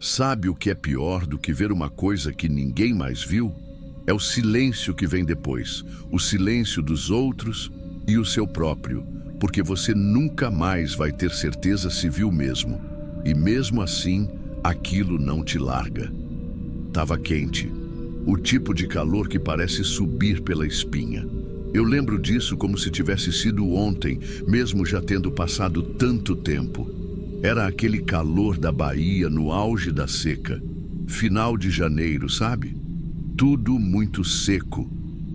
Sabe o que é pior do que ver uma coisa que ninguém mais viu? É o silêncio que vem depois, o silêncio dos outros e o seu próprio, porque você nunca mais vai ter certeza se viu mesmo. E mesmo assim, aquilo não te larga. Tava quente, o tipo de calor que parece subir pela espinha. Eu lembro disso como se tivesse sido ontem, mesmo já tendo passado tanto tempo. Era aquele calor da Bahia no auge da seca. Final de janeiro, sabe? Tudo muito seco,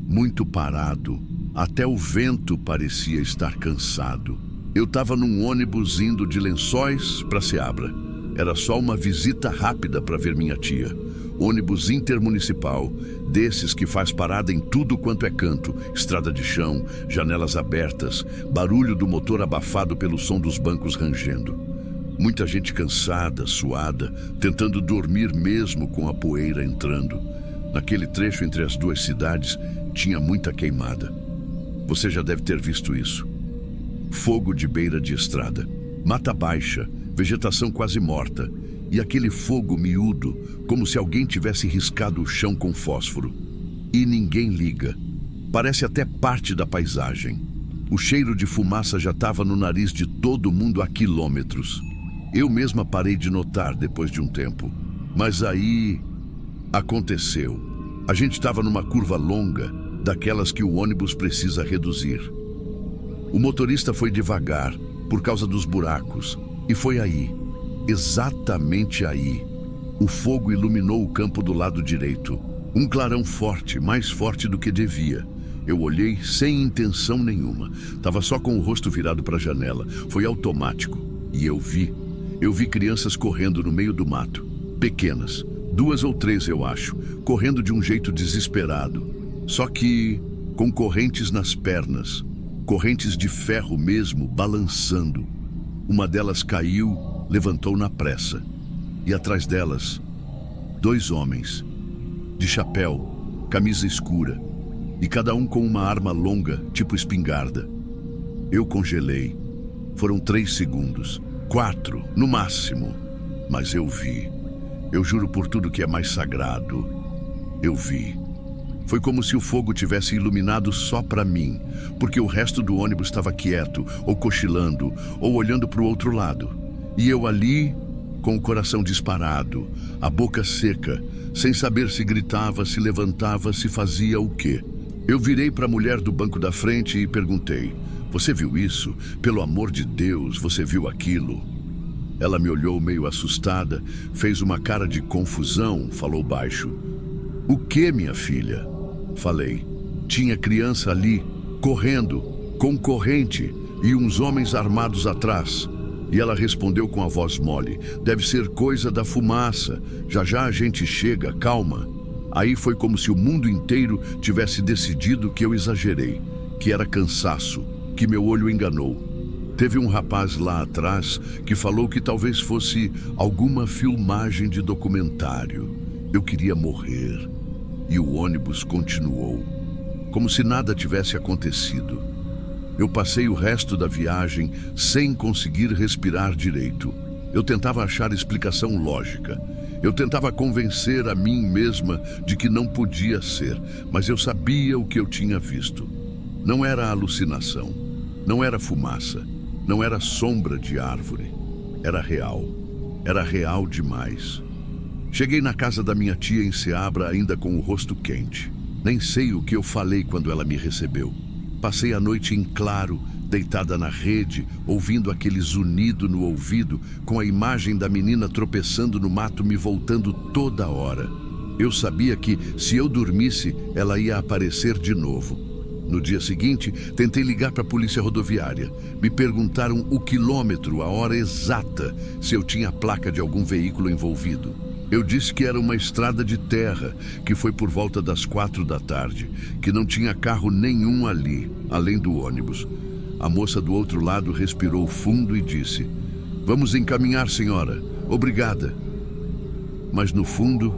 muito parado. Até o vento parecia estar cansado. Eu estava num ônibus indo de Lençóis para Ceabra. Era só uma visita rápida para ver minha tia. Ônibus intermunicipal, desses que faz parada em tudo quanto é canto, estrada de chão, janelas abertas, barulho do motor abafado pelo som dos bancos rangendo. Muita gente cansada, suada, tentando dormir mesmo com a poeira entrando. Naquele trecho entre as duas cidades, tinha muita queimada. Você já deve ter visto isso. Fogo de beira de estrada, mata baixa, vegetação quase morta, e aquele fogo miúdo, como se alguém tivesse riscado o chão com fósforo. E ninguém liga. Parece até parte da paisagem. O cheiro de fumaça já estava no nariz de todo mundo há quilômetros. Eu mesma parei de notar depois de um tempo. Mas aí aconteceu. A gente estava numa curva longa, daquelas que o ônibus precisa reduzir. O motorista foi devagar, por causa dos buracos, e foi aí, exatamente aí. O fogo iluminou o campo do lado direito. Um clarão forte, mais forte do que devia. Eu olhei sem intenção nenhuma. Estava só com o rosto virado para a janela. Foi automático. E eu vi crianças correndo no meio do mato. Pequenas, 2 ou 3 eu acho, correndo de um jeito desesperado. Só que com correntes nas pernas, correntes de ferro mesmo, balançando. Uma delas caiu, levantou na pressa. E atrás delas, 2 homens, de chapéu, camisa escura, e cada um com uma arma longa, tipo espingarda. Eu congelei. Foram 3 segundos, 4 no máximo, mas eu vi. Eu juro por tudo que é mais sagrado, eu vi. Foi como se o fogo tivesse iluminado só para mim, porque o resto do ônibus estava quieto, ou cochilando, ou olhando para o outro lado. E eu ali, com o coração disparado, a boca seca, sem saber se gritava, se levantava, se fazia o quê. Eu virei para a mulher do banco da frente e perguntei: "Você viu isso? Pelo amor de Deus, você viu aquilo?" Ela me olhou meio assustada, fez uma cara de confusão, falou baixo: "O que, minha filha?" Falei: "Tinha criança ali, correndo, com corrente, e uns homens armados atrás." E ela respondeu com a voz mole: "Deve ser coisa da fumaça, já já a gente chega, calma." Aí foi como se o mundo inteiro tivesse decidido que eu exagerei, que era cansaço, que meu olho enganou. Teve um rapaz lá atrás que falou que talvez fosse alguma filmagem de documentário. Eu queria morrer. E o ônibus continuou, como se nada tivesse acontecido. Eu passei o resto da viagem sem conseguir respirar direito. Eu tentava achar explicação lógica. Eu tentava convencer a mim mesma de que não podia ser, mas eu sabia o que eu tinha visto. Não era alucinação, não era fumaça, não era sombra de árvore. Era real demais. Cheguei na casa da minha tia em Ceabra ainda com o rosto quente. Nem sei o que eu falei quando ela me recebeu. Passei a noite em claro, deitada na rede, ouvindo aquele zunido no ouvido, com a imagem da menina tropeçando no mato me voltando toda hora. Eu sabia que, se eu dormisse, ela ia aparecer de novo. No dia seguinte, tentei ligar para a polícia rodoviária. Me perguntaram o quilômetro, a hora exata, se eu tinha a placa de algum veículo envolvido. Eu disse que era uma estrada de terra, que foi por volta das 4 da tarde, que não tinha carro nenhum ali, além do ônibus. A moça do outro lado respirou fundo e disse: "Vamos encaminhar, senhora. Obrigada." Mas no fundo,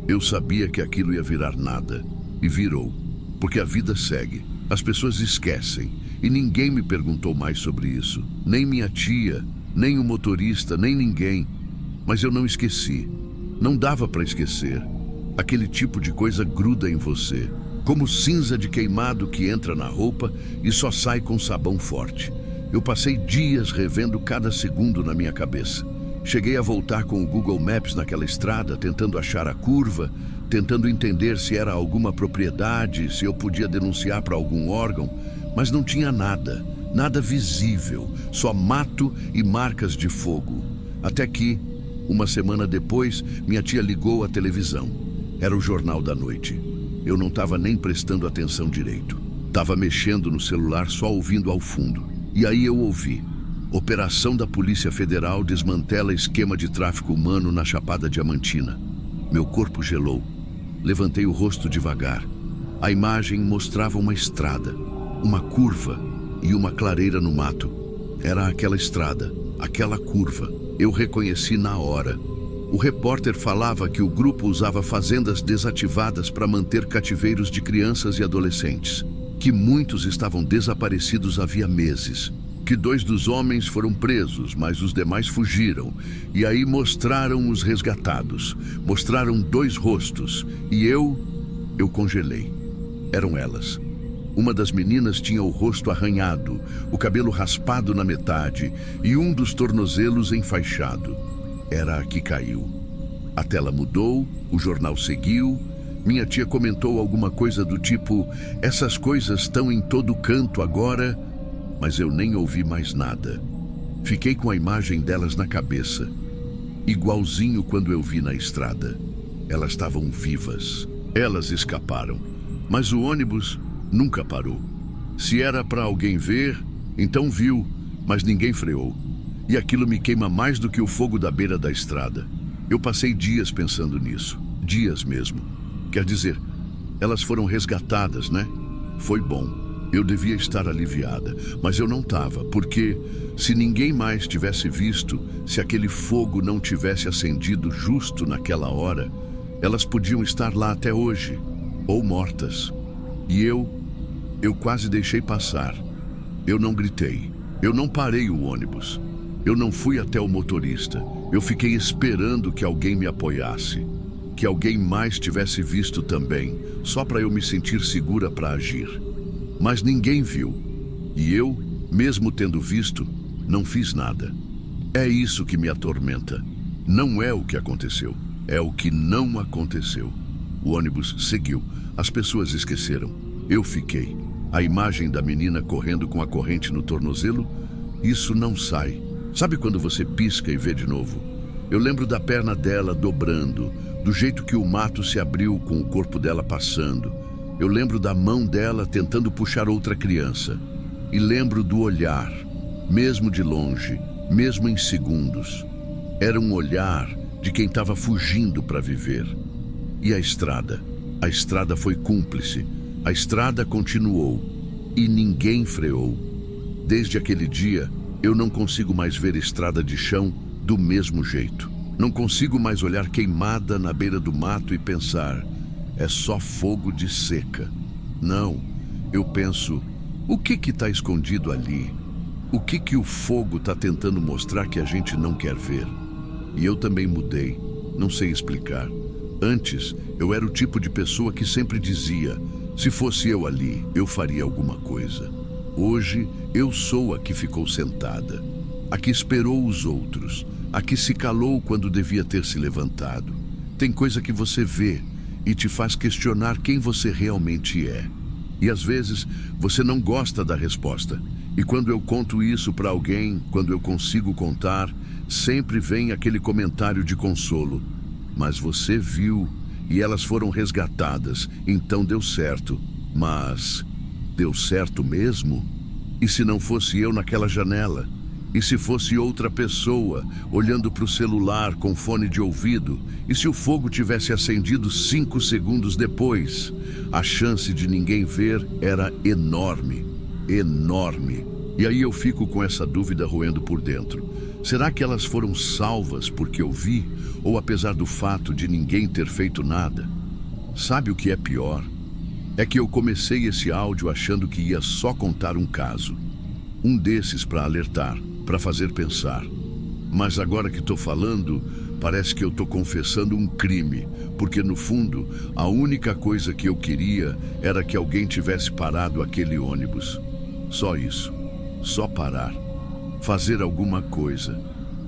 eu sabia que aquilo ia virar nada. E virou. Porque a vida segue. As pessoas esquecem. E ninguém me perguntou mais sobre isso. Nem minha tia, nem o motorista, nem ninguém. Mas eu não esqueci. Não dava para esquecer. Aquele tipo de coisa gruda em você, como cinza de queimado que entra na roupa e só sai com sabão forte. Eu passei dias revendo cada segundo na minha cabeça. Cheguei a voltar com o Google Maps naquela estrada, tentando achar a curva, tentando entender se era alguma propriedade, se eu podia denunciar para algum órgão, mas não tinha nada, nada visível, só mato e marcas de fogo. Até que, uma semana depois, minha tia ligou a televisão. Era o Jornal da Noite. Eu não estava nem prestando atenção direito. Estava mexendo no celular, só ouvindo ao fundo. E aí eu ouvi: Operação da Polícia Federal desmantela esquema de tráfico humano na Chapada Diamantina. Meu corpo gelou. Levantei o rosto devagar. A imagem mostrava uma estrada, uma curva e uma clareira no mato. Era aquela estrada, aquela curva. Eu reconheci na hora. O repórter falava que o grupo usava fazendas desativadas para manter cativeiros de crianças e adolescentes, que muitos estavam desaparecidos havia meses, que 2 dos homens foram presos, mas os demais fugiram. E aí mostraram os resgatados, mostraram 2 rostos, e eu congelei. Eram elas. Uma das meninas tinha o rosto arranhado, o cabelo raspado na metade e um dos tornozelos enfaixado. Era a que caiu. A tela mudou, o jornal seguiu. Minha tia comentou alguma coisa do tipo: essas coisas estão em todo canto agora, mas eu nem ouvi mais nada. Fiquei com a imagem delas na cabeça, igualzinho quando eu vi na estrada. Elas estavam vivas. Elas escaparam, mas o ônibus nunca parou. Se era para alguém ver, então viu, mas ninguém freou. E aquilo me queima mais do que o fogo da beira da estrada. Eu passei dias pensando nisso, dias mesmo. Quer dizer, elas foram resgatadas, né? Foi bom. Eu devia estar aliviada, mas eu não estava, porque se ninguém mais tivesse visto, se aquele fogo não tivesse acendido justo naquela hora, elas podiam estar lá até hoje, ou mortas. E eu quase deixei passar. Eu não gritei, eu não parei o ônibus. Eu não fui até o motorista. Eu fiquei esperando que alguém me apoiasse, que alguém mais tivesse visto também, só para eu me sentir segura para agir. Mas ninguém viu. E eu, mesmo tendo visto, não fiz nada. É isso que me atormenta. Não é o que aconteceu, é o que não aconteceu. O ônibus seguiu. As pessoas esqueceram. Eu fiquei. A imagem da menina correndo com a corrente no tornozelo, isso não sai. Sabe quando você pisca e vê de novo? Eu lembro da perna dela dobrando, do jeito que o mato se abriu com o corpo dela passando. Eu lembro da mão dela tentando puxar outra criança. E lembro do olhar, mesmo de longe, mesmo em segundos. Era um olhar de quem estava fugindo para viver. E a estrada? A estrada foi cúmplice. A estrada continuou. E ninguém freou. Desde aquele dia, eu não consigo mais ver estrada de chão do mesmo jeito. Não consigo mais olhar queimada na beira do mato e pensar: é só fogo de seca. Não, eu penso: o que está escondido ali? O que o fogo está tentando mostrar que a gente não quer ver? E eu também mudei, não sei explicar. Antes, eu era o tipo de pessoa que sempre dizia: se fosse eu ali, eu faria alguma coisa. Hoje, eu sou a que ficou sentada, a que esperou os outros, a que se calou quando devia ter se levantado. Tem coisa que você vê e te faz questionar quem você realmente é. E às vezes, você não gosta da resposta. E quando eu conto isso para alguém, quando eu consigo contar, sempre vem aquele comentário de consolo: mas você viu, e elas foram resgatadas, então deu certo. Mas deu certo mesmo? E se não fosse eu naquela janela? E se fosse outra pessoa, olhando para o celular com fone de ouvido? E se o fogo tivesse acendido 5 segundos depois? A chance de ninguém ver era enorme, enorme. E aí eu fico com essa dúvida roendo por dentro. Será que elas foram salvas porque eu vi? Ou apesar do fato de ninguém ter feito nada? Sabe o que é pior? É que eu comecei esse áudio achando que ia só contar um caso. Um desses para alertar, para fazer pensar. Mas agora que estou falando, Parece que eu tô confessando um crime, porque no fundo, a única coisa que eu queria era que alguém tivesse parado aquele ônibus. Só isso. Só parar. Fazer alguma coisa.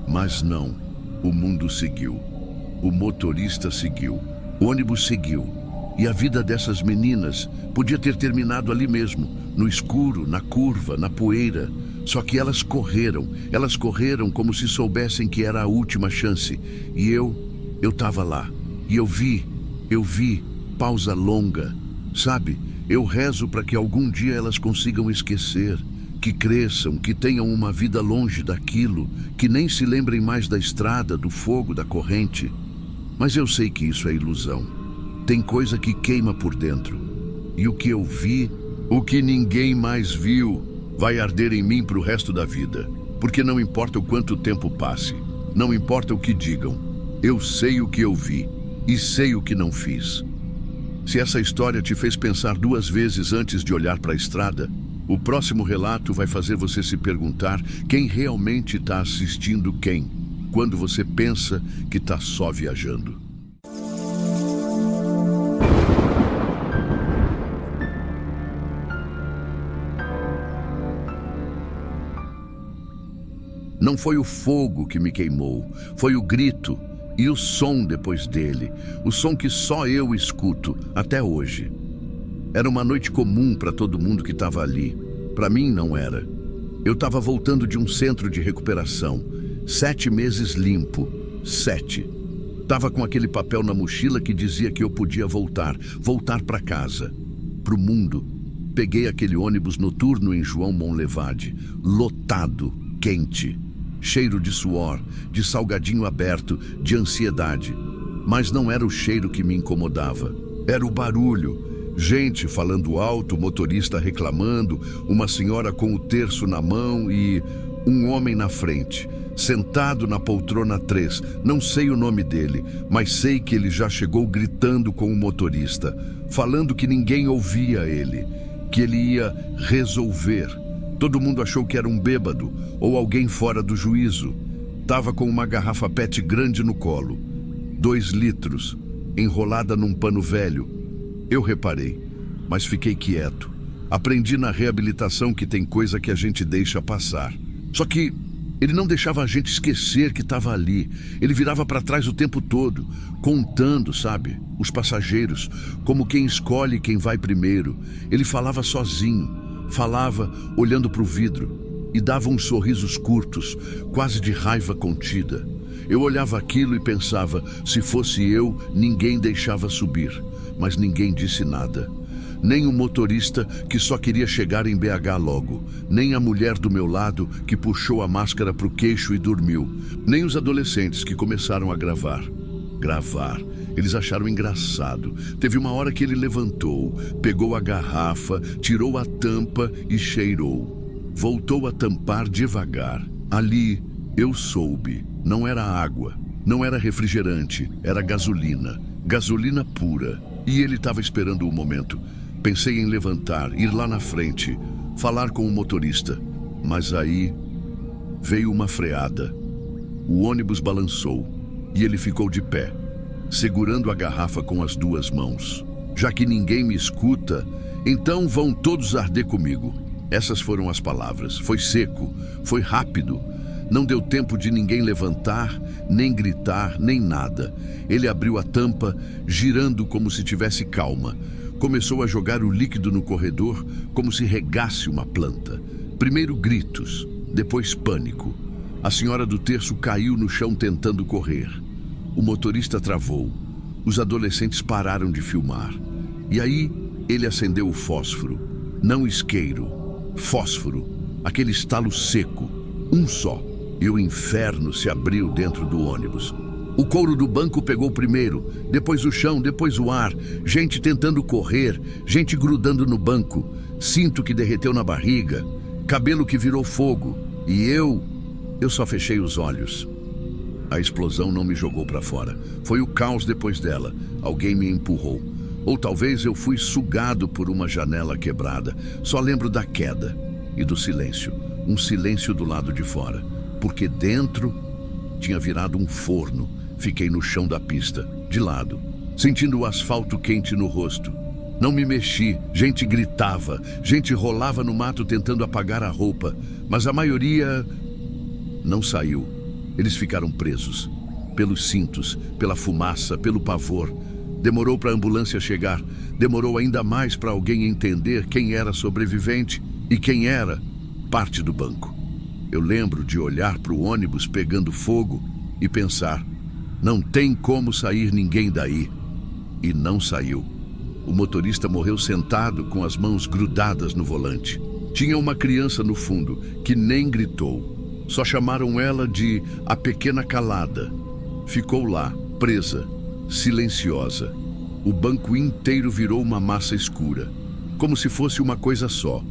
Mas não. O mundo seguiu. O motorista seguiu. O ônibus seguiu. E a vida dessas meninas podia ter terminado ali mesmo, no escuro, na curva, na poeira. Só que elas correram como se soubessem que era a última chance. E eu tava lá. E eu vi, pausa longa. Sabe, eu rezo para que algum dia elas consigam esquecer, que cresçam, que tenham uma vida longe daquilo, que nem se lembrem mais da estrada, do fogo, da corrente. Mas eu sei que isso é ilusão. Tem coisa que queima por dentro. E o que eu vi, o que ninguém mais viu, vai arder em mim pro resto da vida. Porque não importa o quanto tempo passe, não importa o que digam, eu sei o que eu vi e sei o que não fiz. Se essa história te fez pensar 2 vezes antes de olhar para a estrada, o próximo relato vai fazer você se perguntar quem realmente está assistindo quem, quando você pensa que está só viajando. Não foi o fogo que me queimou, foi o grito e o som depois dele, o som que só eu escuto até hoje. Era uma noite comum para todo mundo que estava ali. Para mim não era. Eu estava voltando de um centro de recuperação, 7 meses limpo, 7. Estava com aquele papel na mochila que dizia que eu podia voltar para casa, pro mundo. Peguei aquele ônibus noturno em João Monlevade, lotado, quente. Cheiro de suor, de salgadinho aberto, de ansiedade. Mas não era o cheiro que me incomodava. Era o barulho. Gente falando alto, motorista reclamando, uma senhora com o terço na mão e um homem na frente, sentado na poltrona 3. Não sei o nome dele, mas sei que ele já chegou gritando com o motorista, falando que ninguém ouvia ele, que ele ia resolver. Todo mundo achou que era um bêbado ou alguém fora do juízo. Tava com uma garrafa PET grande no colo, 2 litros, enrolada num pano velho. Eu reparei, mas fiquei quieto. Aprendi na reabilitação que tem coisa que a gente deixa passar. Só que ele não deixava a gente esquecer que estava ali. Ele virava para trás o tempo todo, contando, sabe, os passageiros, como quem escolhe quem vai primeiro. Ele falava sozinho. Falava olhando para o vidro e dava uns sorrisos curtos, quase de raiva contida. Eu olhava aquilo e pensava, se fosse eu, ninguém deixava subir. Mas ninguém disse nada. Nem o motorista que só queria chegar em BH logo. Nem a mulher do meu lado que puxou a máscara para o queixo e dormiu. Nem os adolescentes que começaram a gravar. Eles acharam engraçado. Teve uma hora que ele levantou, pegou a garrafa, tirou a tampa e cheirou. Voltou a tampar devagar. Ali, eu soube. Não era água, não era refrigerante, era gasolina. Gasolina pura. E ele estava esperando o momento. Pensei em levantar, ir lá na frente, falar com o motorista. Mas aí veio uma freada. O ônibus balançou e ele ficou de pé, segurando a garrafa com as 2 mãos. Já que ninguém me escuta, então vão todos arder comigo. Essas foram as palavras. Foi seco, foi rápido. Não deu tempo de ninguém levantar, nem gritar, nem nada. Ele abriu a tampa, girando como se tivesse calma. Começou a jogar o líquido no corredor, como se regasse uma planta. Primeiro gritos, depois pânico. A senhora do terço caiu no chão tentando correr. O motorista travou. Os adolescentes pararam de filmar. E aí, ele acendeu o fósforo. Não isqueiro, fósforo. Aquele estalo seco. Um só. E o inferno se abriu dentro do ônibus. O couro do banco pegou primeiro, depois o chão, depois o ar. Gente tentando correr, gente grudando no banco. Cinto que derreteu na barriga. Cabelo que virou fogo. E eu só fechei os olhos. A explosão não me jogou para fora. Foi o caos depois dela. Alguém me empurrou. Ou talvez eu fui sugado por uma janela quebrada. Só lembro da queda e do silêncio. Um silêncio do lado de fora. Porque dentro tinha virado um forno, Fiquei no chão da pista, de lado, sentindo o asfalto quente no rosto. Não me mexi, gente gritava, gente rolava no mato tentando apagar a roupa, mas a maioria não saiu. Eles ficaram presos, pelos cintos, pela fumaça, pelo pavor. Demorou para a ambulância chegar, demorou ainda mais para alguém entender quem era sobrevivente e quem era parte do banco. Eu lembro de olhar para o ônibus pegando fogo e pensar, não tem como sair ninguém daí. E não saiu. O motorista morreu sentado com as mãos grudadas no volante. Tinha uma criança no fundo que nem gritou. Só chamaram ela de a pequena calada. Ficou lá, presa, silenciosa. O banco inteiro virou uma massa escura, como se fosse uma coisa só.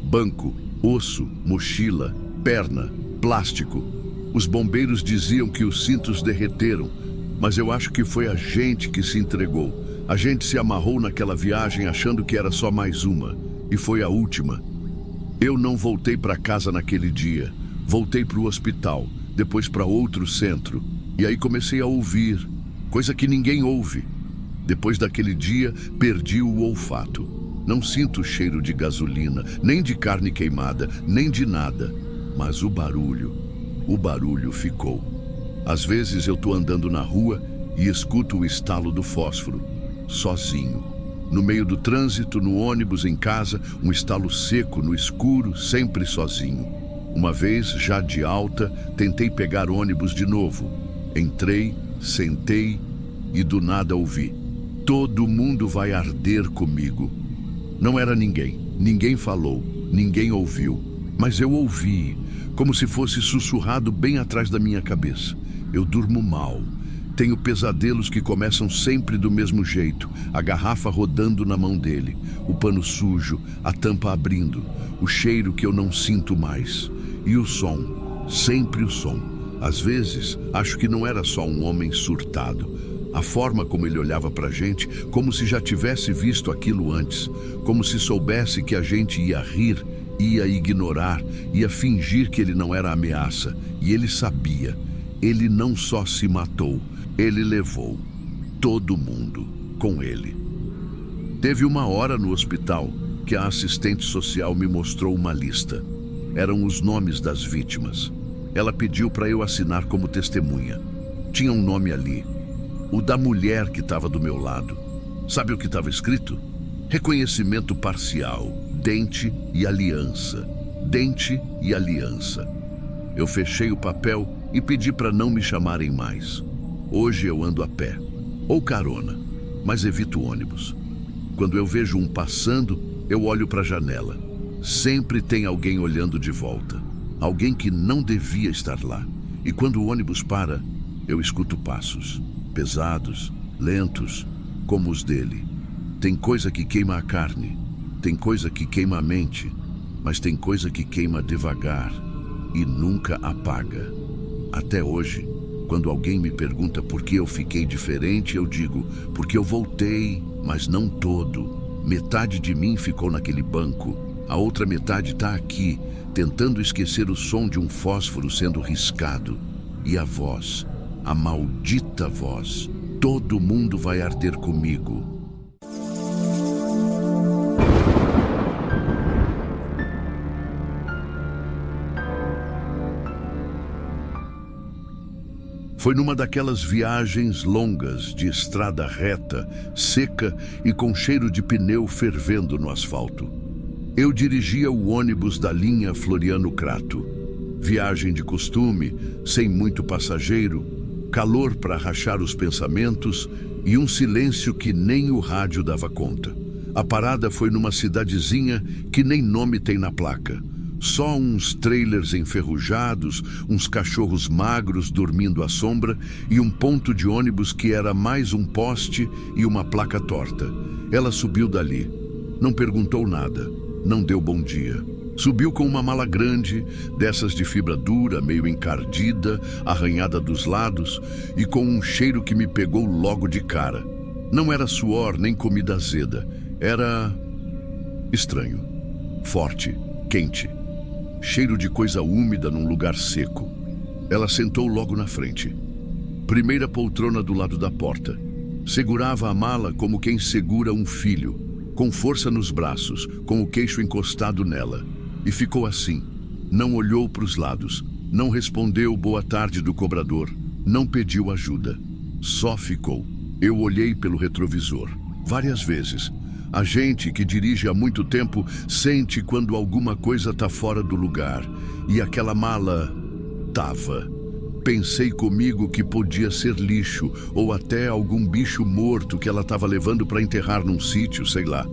Banco, osso, mochila, perna, plástico. Os bombeiros diziam que os cintos derreteram, mas eu acho que foi a gente que se entregou. A gente se amarrou naquela viagem achando que era só mais uma, e foi a última. Eu não voltei para casa naquele dia. Voltei para o hospital, depois para outro centro, e aí comecei a ouvir, coisa que ninguém ouve. Depois daquele dia, perdi o olfato. Não sinto o cheiro de gasolina, nem de carne queimada, nem de nada. Mas o barulho ficou. Às vezes eu tô andando na rua e escuto o estalo do fósforo, sozinho. No meio do trânsito, no ônibus, em casa, um estalo seco, no escuro, sempre sozinho. Uma vez, já de alta, tentei pegar ônibus de novo. Entrei, sentei e do nada ouvi. Todo mundo vai arder comigo. Não era ninguém, ninguém falou, ninguém ouviu. Mas eu ouvi, como se fosse sussurrado bem atrás da minha cabeça. Eu durmo mal. Tenho pesadelos que começam sempre do mesmo jeito. A garrafa rodando na mão dele, o pano sujo, a tampa abrindo, o cheiro que eu não sinto mais. E o som, sempre o som. Às vezes, acho que não era só um homem surtado. A forma como ele olhava pra gente, como se já tivesse visto aquilo antes, como se soubesse que a gente ia rir, ia ignorar, ia fingir que ele não era ameaça. E ele sabia. Ele não só se matou, ele levou todo mundo com ele. Teve uma hora no hospital que a assistente social me mostrou uma lista. Eram os nomes das vítimas. Ela pediu para eu assinar como testemunha. Tinha um nome ali, o da mulher que estava do meu lado. Sabe o que estava escrito? Reconhecimento parcial, dente e aliança. Dente e aliança. Eu fechei o papel e pedi para não me chamarem mais. Hoje eu ando a pé, ou carona, mas evito ônibus. Quando eu vejo um passando, eu olho para a janela. Sempre tem alguém olhando de volta. Alguém que não devia estar lá. E quando o ônibus para, eu escuto passos. Pesados, lentos, como os dele. Tem coisa que queima a carne, tem coisa que queima a mente, mas tem coisa que queima devagar e nunca apaga. Até hoje, quando alguém me pergunta por que eu fiquei diferente, eu digo, porque eu voltei, mas não todo. Metade de mim ficou naquele banco, a outra metade está aqui, tentando esquecer o som de um fósforo sendo riscado. E a voz, a maldita voz, todo mundo vai arder comigo. Foi numa daquelas viagens longas de estrada reta, seca e com cheiro de pneu fervendo no asfalto. Eu dirigia o ônibus da linha Floriano Crato. Viagem de costume, sem muito passageiro, calor para rachar os pensamentos e um silêncio que nem o rádio dava conta. A parada foi numa cidadezinha que nem nome tem na placa. Só uns trailers enferrujados, uns cachorros magros dormindo à sombra e um ponto de ônibus que era mais um poste e uma placa torta. Ela subiu dali. Não perguntou nada. Não deu bom dia. Subiu com uma mala grande, dessas de fibra dura, meio encardida, arranhada dos lados e com um cheiro que me pegou logo de cara. Não era suor nem comida azeda. Era estranho. Forte, quente. Cheiro de coisa úmida num lugar seco. Ela sentou logo na frente. Primeira poltrona do lado da porta. Segurava a mala como quem segura um filho, com força nos braços, com o queixo encostado nela. E ficou assim. Não olhou para os lados, não respondeu boa tarde do cobrador, não pediu ajuda. Só ficou. Eu olhei pelo retrovisor. Várias vezes. A gente que dirige há muito tempo sente quando alguma coisa está fora do lugar. E aquela mala tava. Pensei comigo que podia ser lixo ou até algum bicho morto que ela estava levando para enterrar num sítio, sei lá.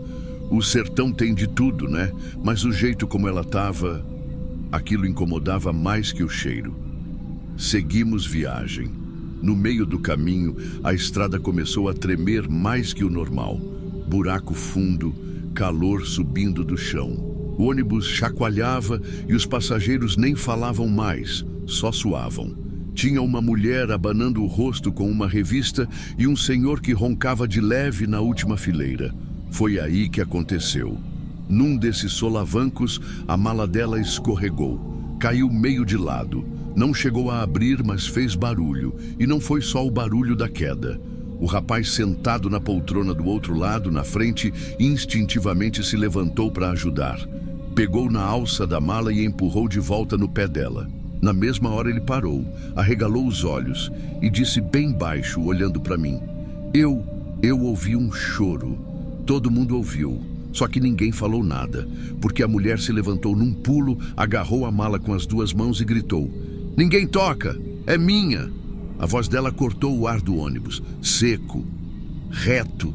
O sertão tem de tudo, né? Mas o jeito como ela estava, aquilo incomodava mais que o cheiro. Seguimos viagem. No meio do caminho, a estrada começou a tremer mais que o normal. Buraco fundo, calor subindo do chão. O ônibus chacoalhava e os passageiros nem falavam mais, só suavam. Tinha uma mulher abanando o rosto com uma revista e um senhor que roncava de leve na última fileira. Foi aí que aconteceu. Num desses solavancos, a mala dela escorregou. Caiu meio de lado. Não chegou a abrir, mas fez barulho. E não foi só o barulho da queda. O rapaz sentado na poltrona do outro lado, na frente, instintivamente se levantou para ajudar. Pegou na alça da mala e empurrou de volta no pé dela. Na mesma hora ele parou, arregalou os olhos e disse bem baixo, olhando para mim. Eu ouvi um choro. Todo mundo ouviu, só que ninguém falou nada, porque a mulher se levantou num pulo, agarrou a mala com as duas mãos e gritou: "Ninguém toca! É minha!" A voz dela cortou o ar do ônibus, seco, reto,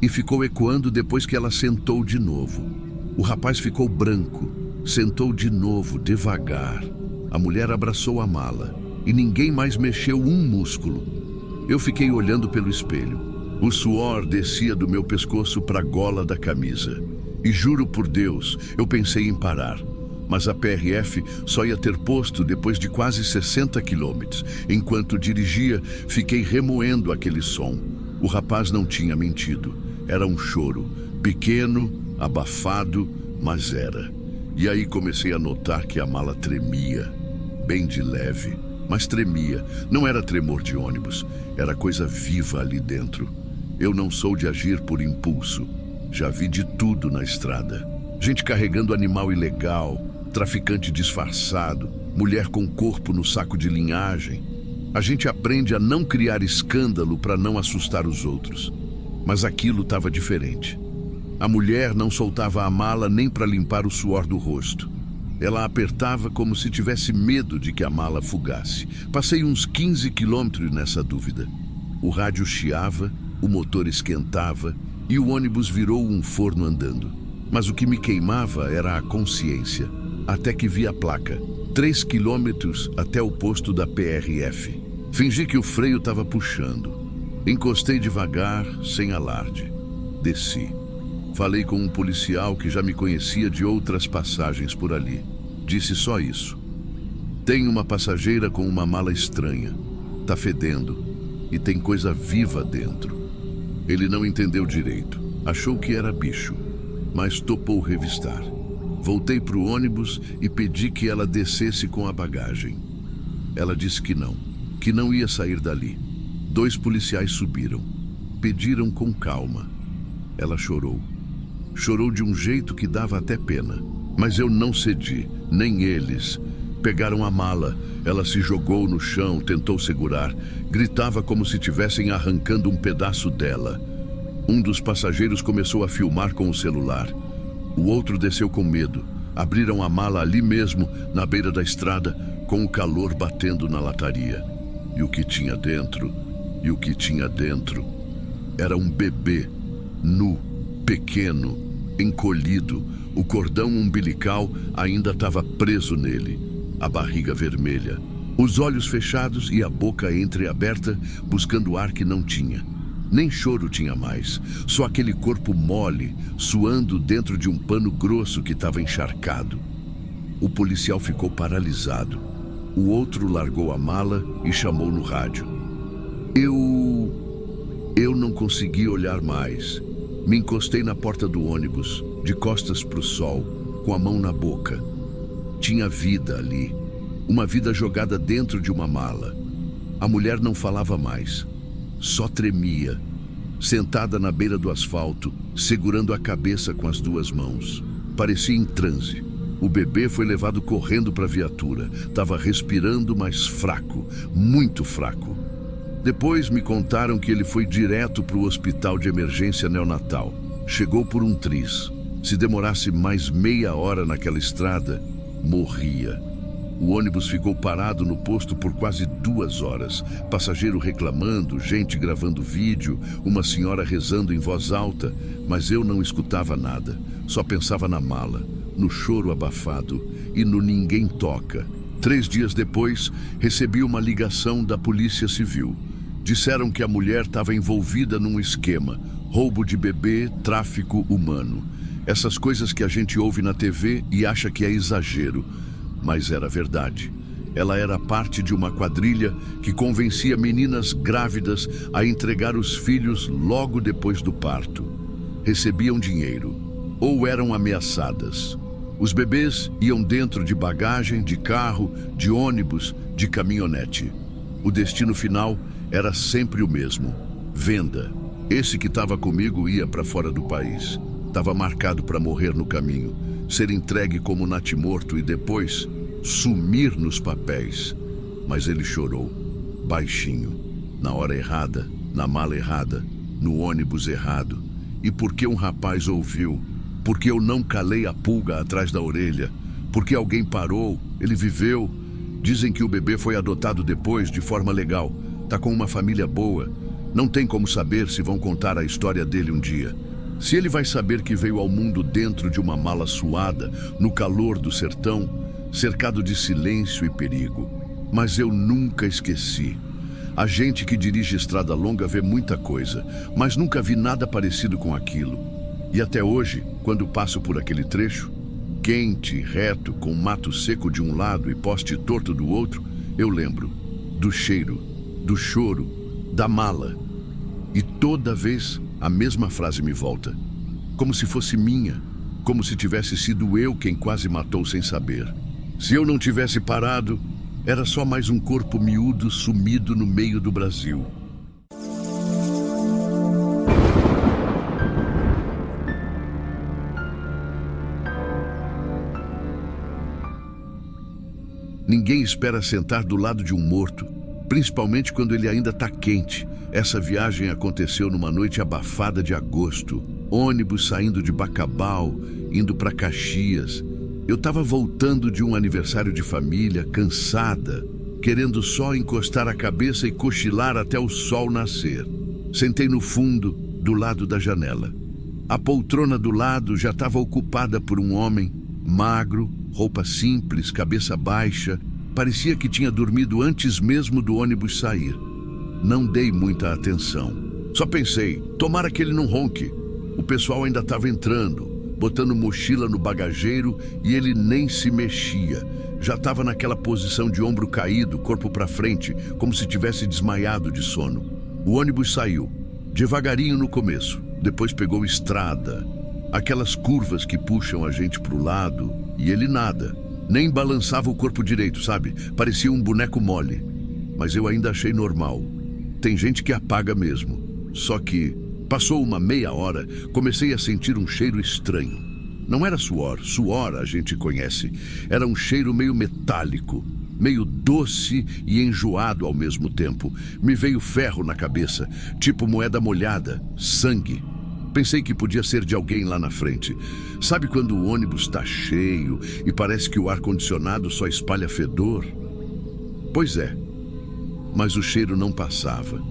e ficou ecoando depois que ela sentou de novo. O rapaz ficou branco, sentou de novo, devagar. A mulher abraçou a mala e ninguém mais mexeu um músculo. Eu fiquei olhando pelo espelho. O suor descia do meu pescoço para a gola da camisa. E juro por Deus, eu pensei em parar. Mas a PRF só ia ter posto depois de quase 60 quilômetros. Enquanto dirigia, fiquei remoendo aquele som. O rapaz não tinha mentido. Era um choro, pequeno, abafado, mas era. E aí comecei a notar que a mala tremia. Bem de leve, mas tremia. Não era tremor de ônibus, era coisa viva ali dentro. Eu não sou de agir por impulso. Já vi de tudo na estrada. Gente carregando animal ilegal, traficante disfarçado, mulher com corpo no saco de linhagem. A gente aprende a não criar escândalo para não assustar os outros. Mas aquilo estava diferente. A mulher não soltava a mala nem para limpar o suor do rosto. Ela apertava como se tivesse medo de que a mala fugasse. Passei uns 15 quilômetros nessa dúvida. O rádio chiava, o motor esquentava e o ônibus virou um forno andando. Mas o que me queimava era a consciência. Até que vi a placa. 3 quilômetros até o posto da PRF. Fingi que o freio estava puxando. Encostei devagar, sem alarde. Desci. Falei com um policial que já me conhecia de outras passagens por ali. Disse só isso. Tem uma passageira com uma mala estranha. Tá fedendo. E tem coisa viva dentro. Ele não entendeu direito. Achou que era bicho. Mas topou revistar. Voltei para o ônibus e pedi que ela descesse com a bagagem. Ela disse que não ia sair dali. 2 policiais subiram. Pediram com calma. Ela chorou. Chorou de um jeito que dava até pena. Mas eu não cedi, nem eles. Pegaram a mala. Ela se jogou no chão, tentou segurar. Gritava como se estivessem arrancando um pedaço dela. Um dos passageiros começou a filmar com o celular. O outro desceu com medo. Abriram a mala ali mesmo, na beira da estrada, com o calor batendo na lataria. E o que tinha dentro era um bebê, nu, pequeno, encolhido. O cordão umbilical ainda estava preso nele, a barriga vermelha, os olhos fechados e a boca entreaberta, buscando ar que não tinha. Nem choro tinha mais, só aquele corpo mole, suando dentro de um pano grosso que estava encharcado. O policial ficou paralisado. O outro largou a mala e chamou no rádio. Eu não consegui olhar mais. Me encostei na porta do ônibus, de costas para o sol, com a mão na boca. Tinha vida ali, uma vida jogada dentro de uma mala. A mulher não falava mais, só tremia, sentada na beira do asfalto, segurando a cabeça com as duas mãos. Parecia em transe. O bebê foi levado correndo para a viatura. Estava respirando, mas fraco, muito fraco. Depois me contaram que ele foi direto para o hospital de emergência neonatal. Chegou por um triz. Se demorasse mais meia hora naquela estrada, morria. O ônibus ficou parado no posto por quase 2 horas. Passageiro reclamando, gente gravando vídeo, uma senhora rezando em voz alta, mas eu não escutava nada. Só pensava na mala, no choro abafado e no ninguém toca. 3 dias depois, recebi uma ligação da Polícia Civil. Disseram que a mulher estava envolvida num esquema, roubo de bebê, tráfico humano. Essas coisas que a gente ouve na TV e acha que é exagero. Mas era verdade. Ela era parte de uma quadrilha que convencia meninas grávidas a entregar os filhos logo depois do parto. Recebiam dinheiro ou eram ameaçadas. Os bebês iam dentro de bagagem, de carro, de ônibus, de caminhonete. O destino final era sempre o mesmo: venda. Esse que estava comigo ia para fora do país. Estava marcado para morrer no caminho, ser entregue como natimorto e depois sumir nos papéis. Mas ele chorou, baixinho, na hora errada, na mala errada, no ônibus errado. E porque um rapaz ouviu, porque eu não calei a pulga atrás da orelha, porque alguém parou, ele viveu. Dizem que o bebê foi adotado depois, de forma legal. Tá com uma família boa. Não tem como saber se vão contar a história dele um dia. Se ele vai saber que veio ao mundo dentro de uma mala suada, no calor do sertão, cercado de silêncio e perigo. Mas eu nunca esqueci. A gente que dirige estrada longa vê muita coisa, mas nunca vi nada parecido com aquilo. E até hoje, quando passo por aquele trecho, quente, reto, com mato seco de um lado e poste torto do outro, eu lembro do cheiro, do choro, da mala. E toda vez a mesma frase me volta, como se fosse minha, como se tivesse sido eu quem quase matou sem saber. Se eu não tivesse parado, era só mais um corpo miúdo sumido no meio do Brasil. Ninguém espera sentar do lado de um morto, principalmente quando ele ainda está quente. Essa viagem aconteceu numa noite abafada de agosto. Ônibus saindo de Bacabal, indo para Caxias. Eu estava voltando de um aniversário de família, cansada, querendo só encostar a cabeça e cochilar até o sol nascer. Sentei no fundo, do lado da janela. A poltrona do lado já estava ocupada por um homem, magro, roupa simples, cabeça baixa. Parecia que tinha dormido antes mesmo do ônibus sair. Não dei muita atenção. Só pensei, tomara que ele não ronque. O pessoal ainda estava entrando, botando mochila no bagageiro e ele nem se mexia. Já estava naquela posição de ombro caído, corpo para frente, como se tivesse desmaiado de sono. O ônibus saiu, devagarinho no começo. Depois pegou estrada, aquelas curvas que puxam a gente para o lado, e ele nada. Nem balançava o corpo direito, sabe? Parecia um boneco mole. Mas eu ainda achei normal. Tem gente que apaga mesmo. Só que, passou uma meia hora, comecei a sentir um cheiro estranho. Não era suor, suor a gente conhece. Era um cheiro meio metálico, meio doce e enjoado ao mesmo tempo. Me veio ferro na cabeça, tipo moeda molhada, sangue. Pensei que podia ser de alguém lá na frente. Sabe quando o ônibus está cheio e parece que o ar-condicionado só espalha fedor? Pois é, mas o cheiro não passava.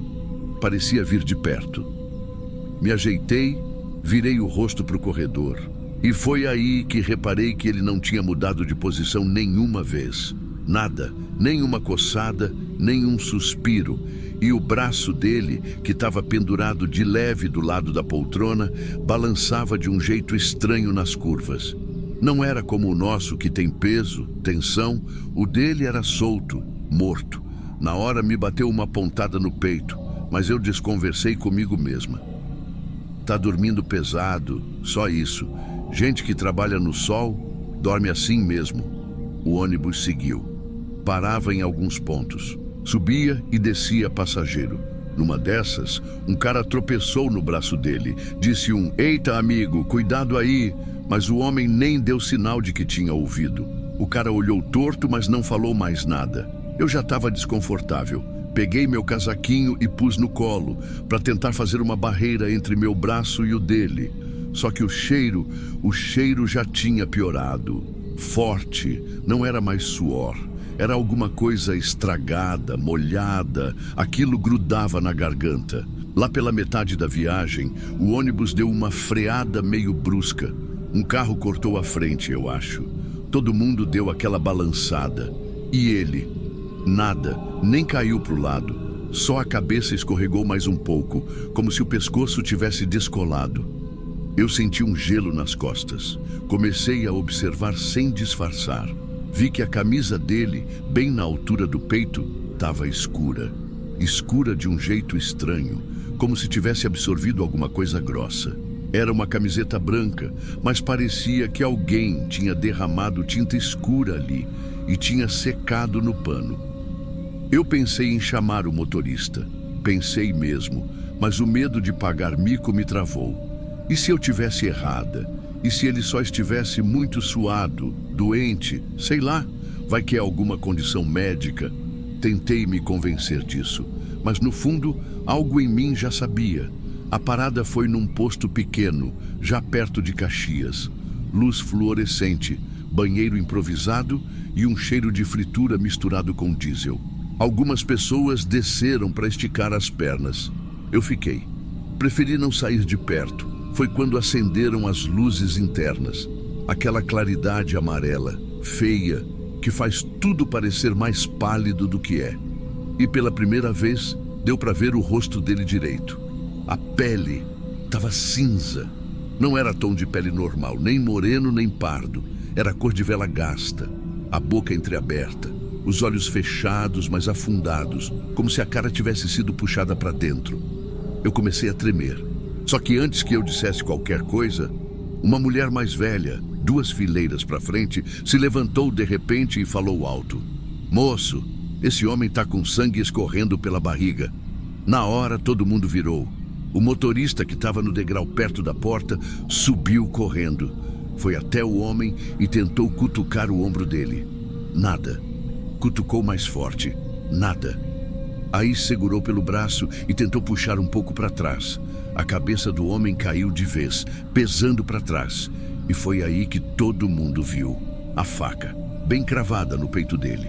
Parecia vir de perto. Me ajeitei, virei o rosto para o corredor. E foi aí que reparei que ele não tinha mudado de posição nenhuma vez. Nada, nem uma coçada, nem um suspiro. E o braço dele, que estava pendurado de leve do lado da poltrona, balançava de um jeito estranho nas curvas. Não era como o nosso, que tem peso, tensão. O dele era solto, morto. Na hora me bateu uma pontada no peito, mas eu desconversei comigo mesma. Tá dormindo pesado, só isso. Gente que trabalha no sol, dorme assim mesmo. O ônibus seguiu. Parava em alguns pontos. Subia e descia passageiro. Numa dessas, um cara tropeçou no braço dele. Disse um: "Eita, amigo, cuidado aí!" Mas o homem nem deu sinal de que tinha ouvido. O cara olhou torto, mas não falou mais nada. Eu já estava desconfortável. Peguei meu casaquinho e pus no colo, para tentar fazer uma barreira entre meu braço e o dele. Só que o cheiro já tinha piorado. Forte, não era mais suor. Era alguma coisa estragada, molhada. Aquilo grudava na garganta. Lá pela metade da viagem, o ônibus deu uma freada meio brusca. Um carro cortou a frente, eu acho. Todo mundo deu aquela balançada. E ele? Nada, nem caiu para o lado. Só a cabeça escorregou mais um pouco, como se o pescoço tivesse descolado. Eu senti um gelo nas costas. Comecei a observar sem disfarçar. Vi que a camisa dele, bem na altura do peito, estava escura. Escura de um jeito estranho, como se tivesse absorvido alguma coisa grossa. Era uma camiseta branca, mas parecia que alguém tinha derramado tinta escura ali e tinha secado no pano. Eu pensei em chamar o motorista. Pensei mesmo, mas o medo de pagar mico me travou. E se eu tivesse errada? E se ele só estivesse muito suado, doente, sei lá, vai que é alguma condição médica? Tentei me convencer disso, mas no fundo, algo em mim já sabia. A parada foi num posto pequeno, já perto de Caxias. Luz fluorescente, banheiro improvisado e um cheiro de fritura misturado com diesel. Algumas pessoas desceram para esticar as pernas. Eu fiquei. Preferi não sair de perto. Foi quando acenderam as luzes internas. Aquela claridade amarela, feia, que faz tudo parecer mais pálido do que é. E pela primeira vez, deu para ver o rosto dele direito. A pele estava cinza. Não era tom de pele normal, nem moreno nem pardo. Era cor de vela gasta. A boca entreaberta, os olhos fechados, mas afundados, como se a cara tivesse sido puxada para dentro. Eu comecei a tremer. Só que antes que eu dissesse qualquer coisa, uma mulher mais velha, 2 fileiras para frente, se levantou de repente e falou alto: "Moço, esse homem está com sangue escorrendo pela barriga." Na hora, todo mundo virou. O motorista, que estava no degrau perto da porta, subiu correndo. Foi até o homem e tentou cutucar o ombro dele. Nada. Cutucou mais forte. Nada. Aí segurou pelo braço e tentou puxar um pouco para trás. A cabeça do homem caiu de vez, pesando para trás. E foi aí que todo mundo viu a faca, bem cravada no peito dele.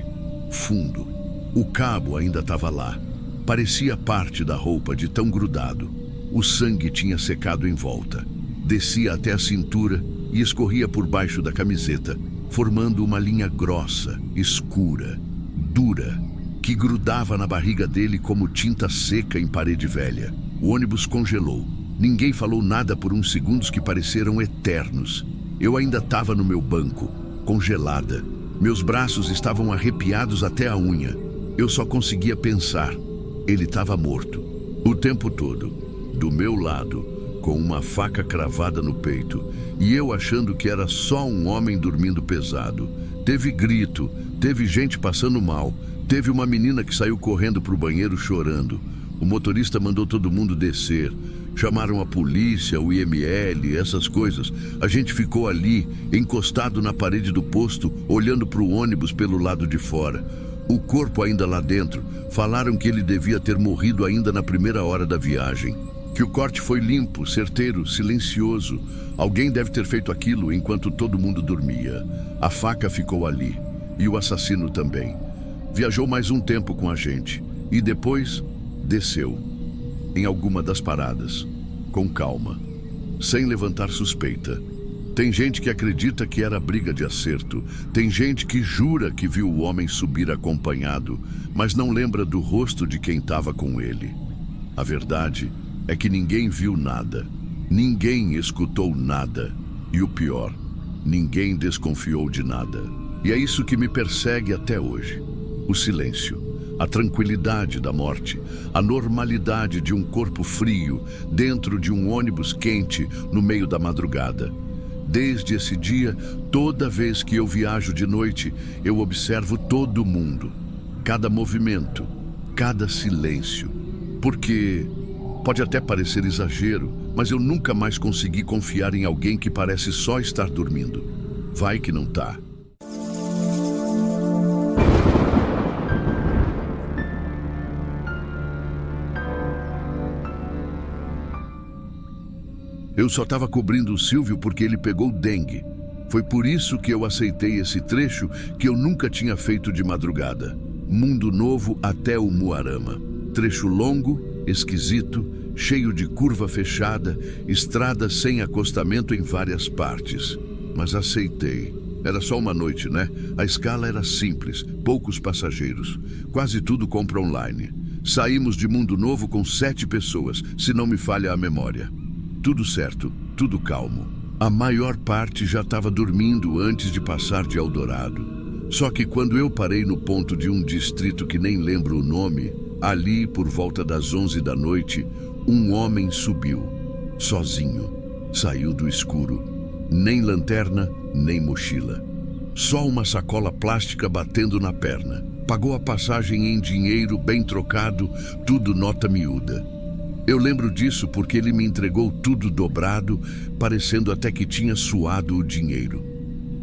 Fundo. O cabo ainda estava lá. Parecia parte da roupa de tão grudado. O sangue tinha secado em volta. Descia até a cintura e escorria por baixo da camiseta, formando uma linha grossa, escura, dura, que grudava na barriga dele como tinta seca em parede velha. O ônibus congelou. Ninguém falou nada por uns segundos que pareceram eternos. Eu ainda estava no meu banco, congelada. Meus braços estavam arrepiados até a unha. Eu só conseguia pensar. Ele estava morto. O tempo todo. Do meu lado, com uma faca cravada no peito, e eu achando que era só um homem dormindo pesado. Teve grito, teve gente passando mal, teve uma menina que saiu correndo para o banheiro chorando. O motorista mandou todo mundo descer. Chamaram a polícia, o IML, essas coisas. A gente ficou ali, encostado na parede do posto, olhando para o ônibus pelo lado de fora. O corpo ainda lá dentro. Falaram que ele devia ter morrido ainda na primeira hora da viagem. Que o corte foi limpo, certeiro, silencioso. Alguém deve ter feito aquilo enquanto todo mundo dormia. A faca ficou ali. E o assassino também. Viajou mais um tempo com a gente. E depois, desceu. Em alguma das paradas. Com calma. Sem levantar suspeita. Tem gente que acredita que era briga de acerto. Tem gente que jura que viu o homem subir acompanhado, mas não lembra do rosto de quem estava com ele. A verdade é que ninguém viu nada. Ninguém escutou nada. E o pior, ninguém desconfiou de nada. E é isso que me persegue até hoje. O silêncio. A tranquilidade da morte, a normalidade de um corpo frio dentro de um ônibus quente no meio da madrugada. Desde esse dia, toda vez que eu viajo de noite, eu observo todo mundo. Cada movimento, cada silêncio. Porque pode até parecer exagero, mas eu nunca mais consegui confiar em alguém que parece só estar dormindo. Vai que não tá. Eu só estava cobrindo o Silvio porque ele pegou dengue. Foi por isso que eu aceitei esse trecho que eu nunca tinha feito de madrugada. Mundo Novo até o Umuarama. Trecho longo, esquisito, cheio de curva fechada, estrada sem acostamento em várias partes. Mas aceitei. Era só uma noite, né? A escala era simples, poucos passageiros. Quase tudo compra online. Saímos de Mundo Novo com 7 pessoas, se não me falha a memória. Tudo certo, tudo calmo. A maior parte já estava dormindo antes de passar de Eldorado. Só que quando eu parei no ponto de um distrito que nem lembro o nome, ali, por volta das 11 da noite, um homem subiu, sozinho. Saiu do escuro. Nem lanterna, nem mochila. Só uma sacola plástica batendo na perna. Pagou a passagem em dinheiro bem trocado, tudo nota miúda. Eu lembro disso porque ele me entregou tudo dobrado, parecendo até que tinha suado o dinheiro.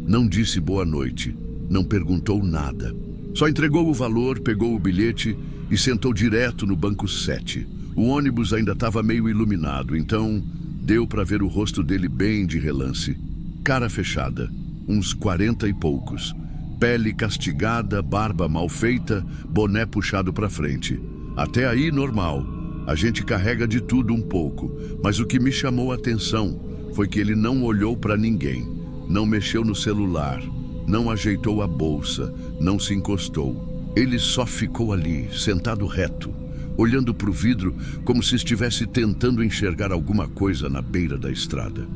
Não disse boa noite, não perguntou nada. Só entregou o valor, pegou o bilhete e sentou direto no banco 7. O ônibus ainda estava meio iluminado, então deu para ver o rosto dele bem de relance. Cara fechada, uns 40 e poucos. Pele castigada, barba mal feita, boné puxado para frente. Até aí normal. A gente carrega de tudo um pouco, mas o que me chamou a atenção foi que ele não olhou para ninguém, não mexeu no celular, não ajeitou a bolsa, não se encostou. Ele só ficou ali, sentado reto, olhando para o vidro como se estivesse tentando enxergar alguma coisa na beira da estrada.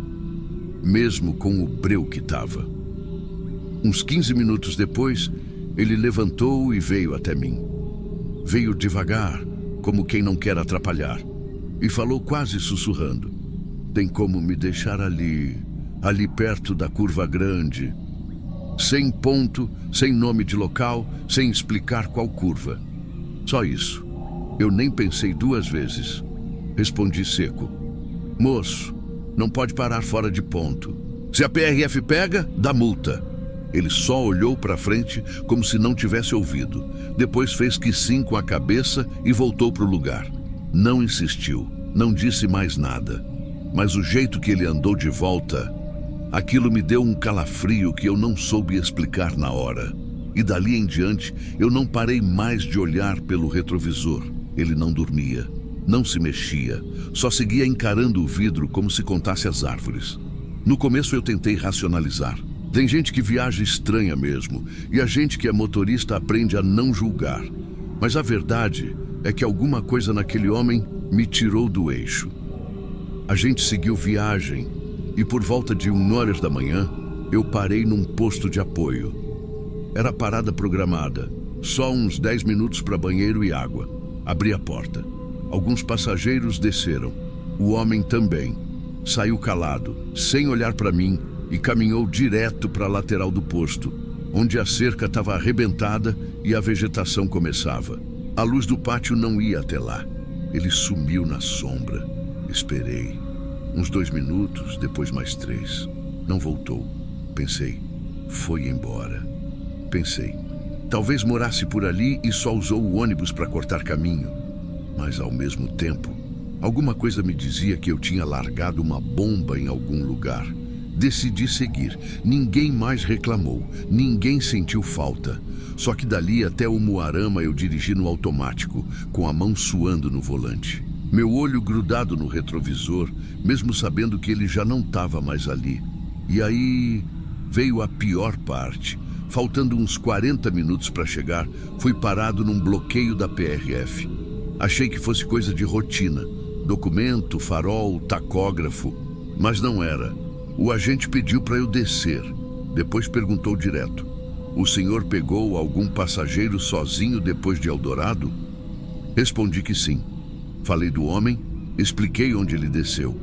Mesmo com o breu que estava. Uns 15 minutos depois, ele levantou e veio até mim. Veio devagar, como quem não quer atrapalhar, e falou quase sussurrando. Tem como me deixar ali perto da curva grande, sem ponto, sem nome de local, sem explicar qual curva. Só isso. Eu nem pensei 2 vezes. Respondi seco. Moço, não pode parar fora de ponto. Se a PRF pega, dá multa. Ele só olhou para frente como se não tivesse ouvido. Depois fez que sim com a cabeça e voltou para o lugar. Não insistiu, não disse mais nada. Mas o jeito que ele andou de volta, aquilo me deu um calafrio que eu não soube explicar na hora. E dali em diante, eu não parei mais de olhar pelo retrovisor. Ele não dormia, não se mexia, só seguia encarando o vidro como se contasse as árvores. No começo eu tentei racionalizar. Tem gente que viaja estranha mesmo, e a gente que é motorista aprende a não julgar. Mas a verdade é que alguma coisa naquele homem me tirou do eixo. A gente seguiu viagem, e por volta de 1h da manhã, eu parei num posto de apoio. Era parada programada, só uns 10 minutos para banheiro e água. Abri a porta. Alguns passageiros desceram. O homem também. Saiu calado, sem olhar para mim, e caminhou direto para a lateral do posto, onde a cerca estava arrebentada e a vegetação começava. A luz do pátio não ia até lá. Ele sumiu na sombra. Esperei. Uns 2 minutos, depois mais 3. Não voltou. Pensei, foi embora. Pensei, talvez morasse por ali e só usou o ônibus para cortar caminho. Mas ao mesmo tempo, alguma coisa me dizia que eu tinha largado uma bomba em algum lugar. Decidi seguir. Ninguém mais reclamou. Ninguém sentiu falta. Só que dali até o Umuarama eu dirigi no automático, com a mão suando no volante. Meu olho grudado no retrovisor, mesmo sabendo que ele já não estava mais ali. E aí veio a pior parte. Faltando uns 40 minutos para chegar, fui parado num bloqueio da PRF. Achei que fosse coisa de rotina. Documento, farol, tacógrafo. Mas não era. O agente pediu para eu descer. Depois perguntou direto. O senhor pegou algum passageiro sozinho depois de Eldorado? Respondi que sim. Falei do homem, expliquei onde ele desceu.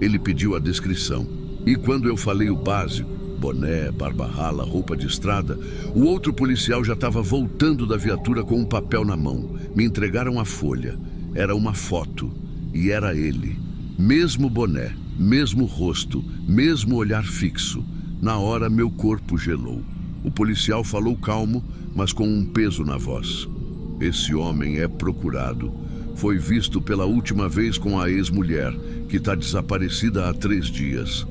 Ele pediu a descrição. E quando eu falei o básico, boné, barba rala, roupa de estrada, o outro policial já estava voltando da viatura com um papel na mão. Me entregaram a folha. Era uma foto. E era ele. Mesmo boné, mesmo rosto, mesmo olhar fixo. Na hora, meu corpo gelou. O policial falou calmo, mas com um peso na voz. Esse homem é procurado. Foi visto pela última vez com a ex-mulher, que está desaparecida há 3 dias.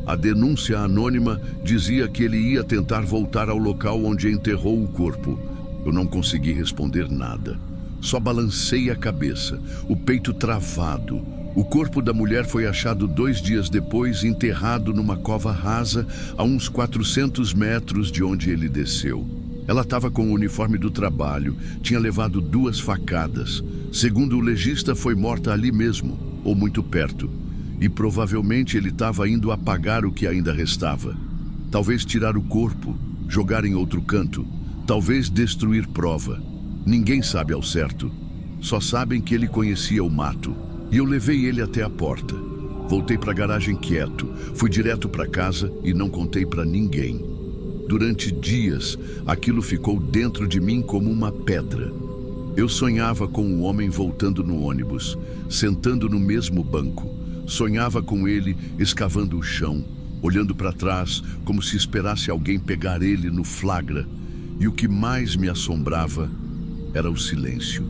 A denúncia anônima dizia que ele ia tentar voltar ao local onde enterrou o corpo. Eu não consegui responder nada. Só balancei a cabeça, o peito travado. O corpo da mulher foi achado 2 dias depois, enterrado numa cova rasa a uns 400 metros de onde ele desceu. Ela estava com o uniforme do trabalho, tinha levado 2 facadas. Segundo o legista, foi morta ali mesmo, ou muito perto. E provavelmente ele estava indo apagar o que ainda restava. Talvez tirar o corpo, jogar em outro canto, talvez destruir prova. Ninguém sabe ao certo. Só sabem que ele conhecia o mato. E eu levei ele até a porta. Voltei para a garagem quieto, fui direto para casa e não contei para ninguém. Durante dias, aquilo ficou dentro de mim como uma pedra. Eu sonhava com o homem voltando no ônibus, sentando no mesmo banco. Sonhava com ele escavando o chão, olhando para trás como se esperasse alguém pegar ele no flagra. E o que mais me assombrava era o silêncio.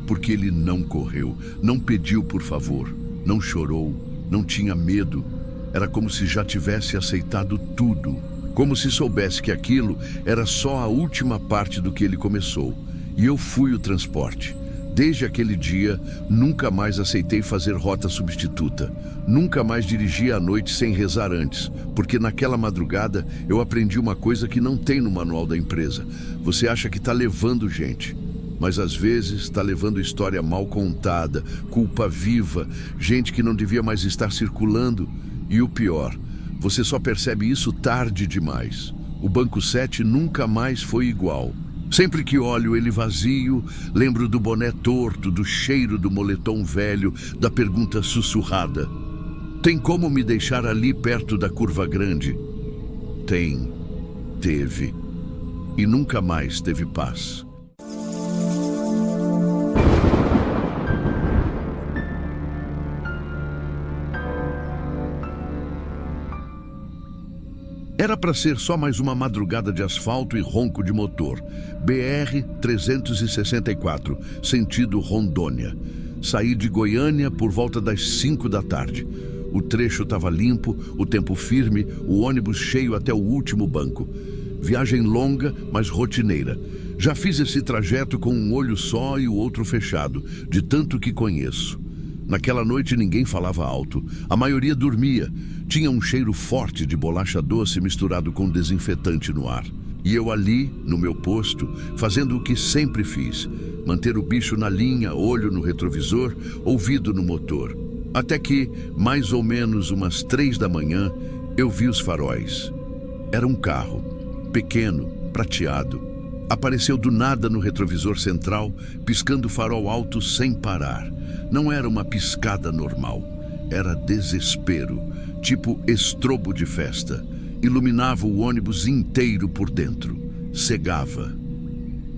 Porque ele não correu, não pediu por favor, não chorou, não tinha medo. Era como se já tivesse aceitado tudo. Como se soubesse que aquilo era só a última parte do que ele começou. E eu fui o transporte. Desde aquele dia, nunca mais aceitei fazer rota substituta. Nunca mais dirigi à noite sem rezar antes, porque naquela madrugada eu aprendi uma coisa que não tem no manual da empresa. Você acha que está levando gente, mas às vezes está levando história mal contada, culpa viva, gente que não devia mais estar circulando. E o pior, você só percebe isso tarde demais. O banco 7 nunca mais foi igual. Sempre que olho ele vazio, lembro do boné torto, do cheiro do moletom velho, da pergunta sussurrada. Tem como me deixar ali perto da curva grande? Tem, teve, e nunca mais teve paz. Era para ser só mais uma madrugada de asfalto e ronco de motor. BR-364, sentido Rondônia. Saí de Goiânia por volta das 5 da tarde. O trecho estava limpo, o tempo firme, o ônibus cheio até o último banco. Viagem longa, mas rotineira. Já fiz esse trajeto com um olho só e o outro fechado, de tanto que conheço. Naquela noite ninguém falava alto, a maioria dormia. Tinha um cheiro forte de bolacha doce misturado com desinfetante no ar. E eu ali, no meu posto, fazendo o que sempre fiz. Manter o bicho na linha, olho no retrovisor, ouvido no motor. Até que, mais ou menos umas 3 da manhã, eu vi os faróis. Era um carro, pequeno, prateado. Apareceu do nada no retrovisor central, piscando farol alto sem parar. Não era uma piscada normal, era desespero, tipo estrobo de festa. Iluminava o ônibus inteiro por dentro, cegava.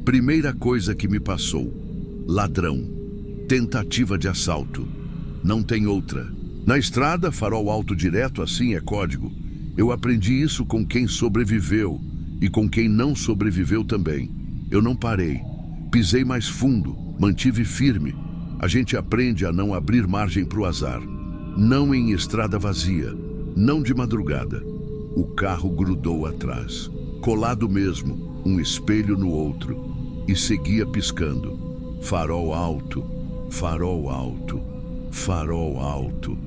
Primeira coisa que me passou: ladrão, tentativa de assalto. Não tem outra. Na estrada, farol alto direto assim é código. Eu aprendi isso com quem sobreviveu e com quem não sobreviveu também. Eu não parei, pisei mais fundo, mantive firme. A gente aprende a não abrir margem para o azar. Não em estrada vazia, não de madrugada. O carro grudou atrás, colado mesmo, um espelho no outro, e seguia piscando. Farol alto, farol alto, farol alto.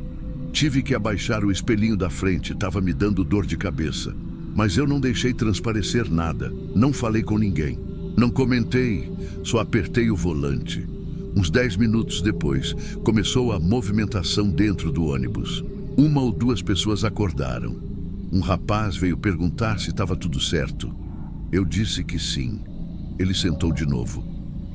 Tive que abaixar o espelhinho da frente, estava me dando dor de cabeça. Mas eu não deixei transparecer nada, não falei com ninguém. Não comentei, só apertei o volante. Uns 10 minutos depois, começou a movimentação dentro do ônibus. 1 ou 2 pessoas acordaram. Um rapaz veio perguntar se estava tudo certo. Eu disse que sim. Ele sentou de novo.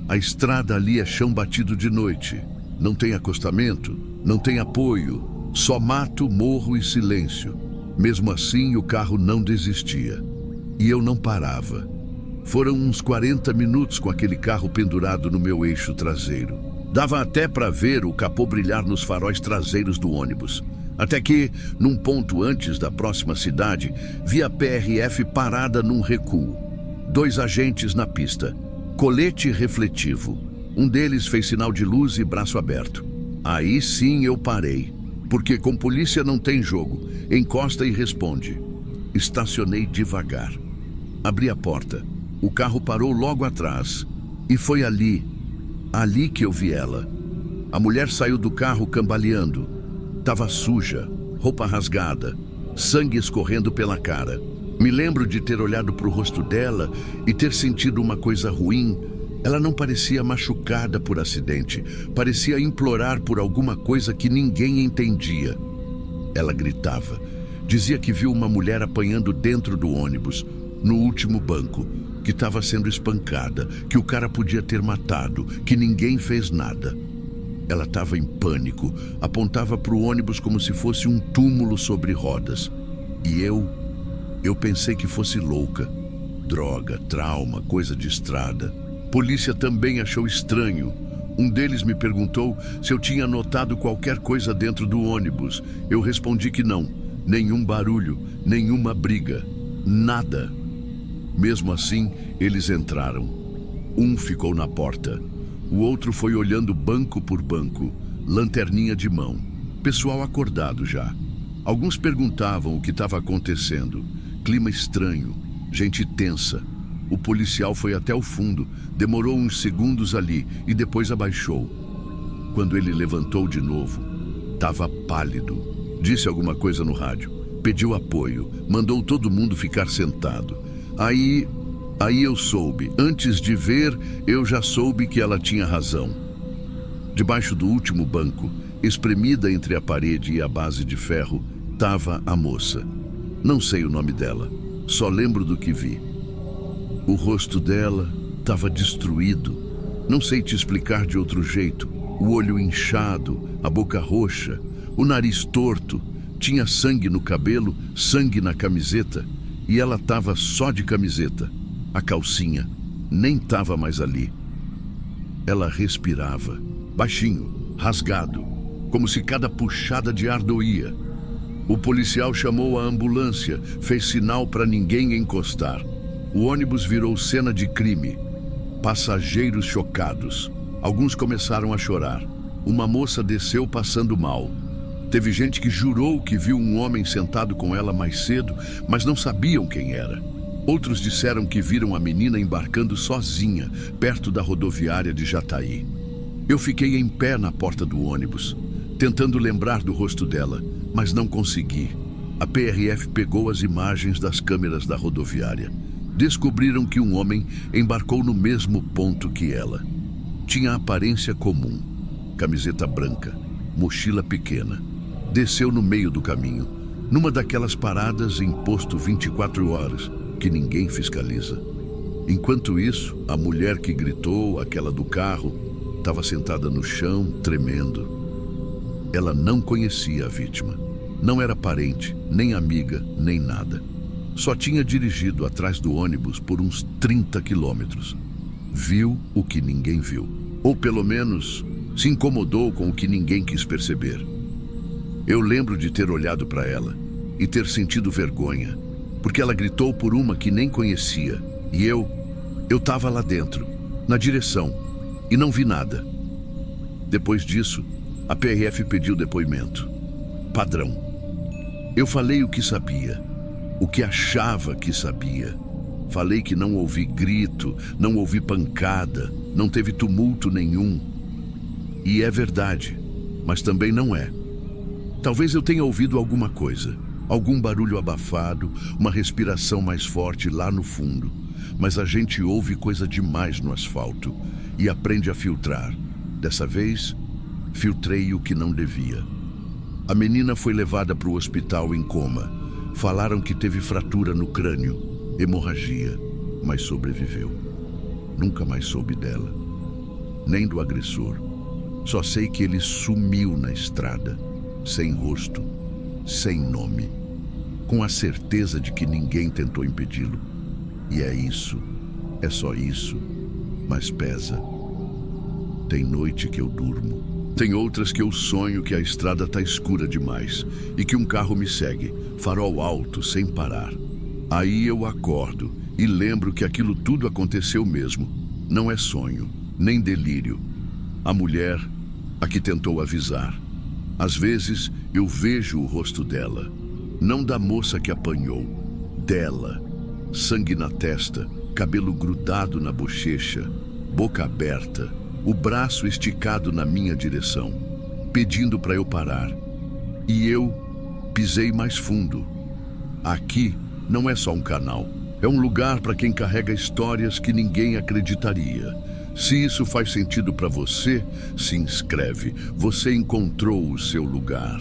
A estrada ali é chão batido de noite. Não tem acostamento, não tem apoio. Só mato, morro e silêncio. Mesmo assim, o carro não desistia. E eu não parava. Foram uns 40 minutos com aquele carro pendurado no meu eixo traseiro. Dava até para ver o capô brilhar nos faróis traseiros do ônibus. Até que, num ponto antes da próxima cidade, vi a PRF parada num recuo. 2 agentes na pista. Colete refletivo. Um deles fez sinal de luz e braço aberto. Aí sim eu parei. Porque com polícia não tem jogo. Encosta e responde. Estacionei devagar. Abri a porta. O carro parou logo atrás. E foi ali que eu vi ela. A mulher saiu do carro cambaleando. Tava suja, roupa rasgada, sangue escorrendo pela cara. Me lembro de ter olhado para o rosto dela e ter sentido uma coisa ruim. Ela não parecia machucada por acidente. Parecia implorar por alguma coisa que ninguém entendia. Ela gritava. Dizia que viu uma mulher apanhando dentro do ônibus, no último banco, que estava sendo espancada, que o cara podia ter matado, que ninguém fez nada. Ela estava em pânico, apontava para o ônibus como se fosse um túmulo sobre rodas. E eu pensei que fosse louca. Droga, trauma, coisa de estrada. Polícia também achou estranho. Um deles me perguntou se eu tinha notado qualquer coisa dentro do ônibus. Eu respondi que não. Nenhum barulho, nenhuma briga, nada. Mesmo assim, eles entraram. Um ficou na porta. O outro foi olhando banco por banco, lanterninha de mão. Pessoal acordado já. Alguns perguntavam o que estava acontecendo. Clima estranho, gente tensa. O policial foi até o fundo, demorou uns segundos ali e depois abaixou. Quando ele levantou de novo, estava pálido. Disse alguma coisa no rádio, pediu apoio, mandou todo mundo ficar sentado. Aí eu soube, antes de ver, eu já soube que ela tinha razão. Debaixo do último banco, espremida entre a parede e a base de ferro, estava a moça. Não sei o nome dela, só lembro do que vi. O rosto dela estava destruído. Não sei te explicar de outro jeito. O olho inchado, a boca roxa, o nariz torto. Tinha sangue no cabelo, sangue na camiseta. E ela estava só de camiseta. A calcinha nem estava mais ali. Ela respirava, baixinho, rasgado, como se cada puxada de ar doía. O policial chamou a ambulância, fez sinal para ninguém encostar. O ônibus virou cena de crime. Passageiros chocados. Alguns começaram a chorar. Uma moça desceu passando mal. Teve gente que jurou que viu um homem sentado com ela mais cedo, mas não sabiam quem era. Outros disseram que viram a menina embarcando sozinha, perto da rodoviária de Jataí. Eu fiquei em pé na porta do ônibus, tentando lembrar do rosto dela, mas não consegui. A PRF pegou as imagens das câmeras da rodoviária. Descobriram que um homem embarcou no mesmo ponto que ela. Tinha aparência comum, camiseta branca, mochila pequena. Desceu no meio do caminho, numa daquelas paradas em posto 24 horas, que ninguém fiscaliza. Enquanto isso, a mulher que gritou, aquela do carro, estava sentada no chão, tremendo. Ela não conhecia a vítima. Não era parente, nem amiga, nem nada. Só tinha dirigido atrás do ônibus por uns 30 quilômetros. Viu o que ninguém viu. Ou pelo menos, se incomodou com o que ninguém quis perceber. Eu lembro de ter olhado para ela e ter sentido vergonha, porque ela gritou por uma que nem conhecia. E eu estava lá dentro, na direção, e não vi nada. Depois disso, a PRF pediu depoimento. Padrão. Eu falei o que sabia. O que achava que sabia. Falei que não ouvi grito, não ouvi pancada, não teve tumulto nenhum. E é verdade, mas também não é. Talvez eu tenha ouvido alguma coisa, algum barulho abafado, uma respiração mais forte lá no fundo. Mas a gente ouve coisa demais no asfalto e aprende a filtrar. Dessa vez, filtrei o que não devia. A menina foi levada para o hospital em coma. Falaram que teve fratura no crânio, hemorragia, mas sobreviveu. Nunca mais soube dela, nem do agressor. Só sei que ele sumiu na estrada, sem rosto, sem nome. com a certeza de que ninguém tentou impedi-lo. E é isso, é só isso, mas pesa. Tem noite que eu durmo. Tem outras que eu sonho que a estrada tá escura demais e que um carro me segue, farol alto, sem parar. Aí eu acordo e lembro que aquilo tudo aconteceu mesmo. Não é sonho, nem delírio. A mulher, a que tentou avisar. Às vezes eu vejo o rosto dela, não da moça que apanhou, dela. Sangue na testa, cabelo grudado na bochecha, boca aberta, o braço esticado na minha direção, pedindo para eu parar. E eu pisei mais fundo. Aqui não é só um canal, é um lugar para quem carrega histórias que ninguém acreditaria. Se isso faz sentido para você, se inscreve. Você encontrou o seu lugar.